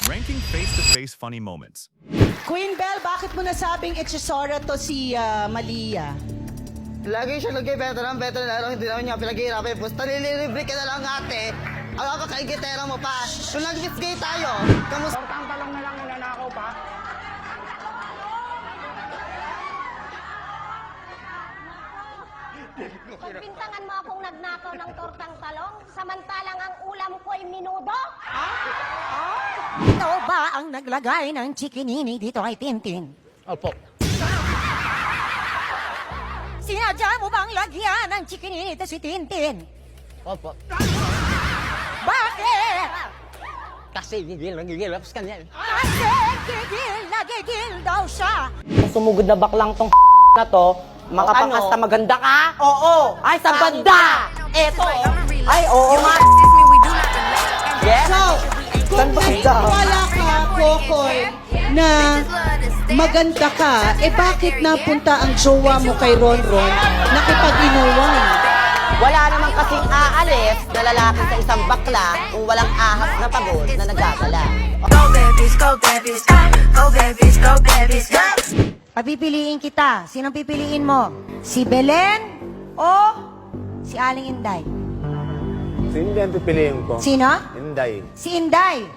Ranking face-to-face funny moments. Queen Belle, bakit mo nasabing etsesora to si Malia? Lagi siya nag-veteran, hindi naman niya pinaghihirapan. Pusta nililibre ka na lang ate. Ang kapakaigitera mo pa. Kung nag-gay tayo, kamusta? Tortang talong na lang ninanakaw pa. Pagbintangan mo akong nagnakaw ng tortang talong, samantalang ang ulam ko ay minudo? Ito ba ang naglagay ng chikinini dito kay Tintin? Opo. Sinadya mo bang lagyan ng chikinini ito si Tintin? Opo. Bakit? Kasi nagigil tapos kanya. Kasi gigil daw siya. Sumugod na baklang tong na to, makapangkasta maganda ka? Oo! Ay, sa banda! Eto! Ay, oo nga! Yes? So, kung naniniwala ka, Kokoy, na maganda ka, bakit napunta ang jowa mo kay Ronron nakipag-inuwan? Wala naman kasing aalis na lalaki sa isang bakla kung walang ahas na pagod na nagdadala. Go babies, go babies, go babies, go babies, go. Papipiliin kita. Sinong pipiliin mo? Si Belen o si Aling Inday? Si Inday ang pipiliin ko. Sino? Inday. Si Inday.